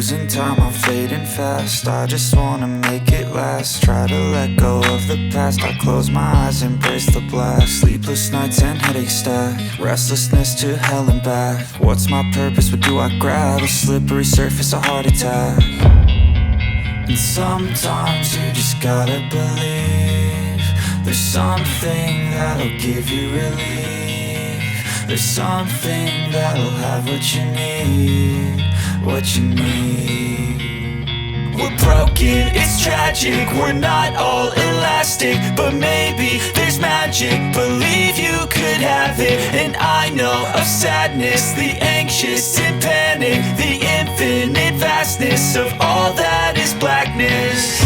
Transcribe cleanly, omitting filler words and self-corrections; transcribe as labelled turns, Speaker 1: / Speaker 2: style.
Speaker 1: losing time, I'm fading fast. I just wanna make it last. Try to let go of the past. I close my eyes, embrace the blast. Sleepless nights and headaches stack. Restlessness to hell and back. What's my purpose? What do I grab? A slippery surface, a heart attack. And sometimes you just gotta believe there's something that'll give you relief. There's something that'll have what you need, what you need. We're broken, it's tragic, we're not all elastic, but maybe there's magic. Believe you could have it, and I know of sadness, the anxious and panic, the infinite vastness of all that is blackness.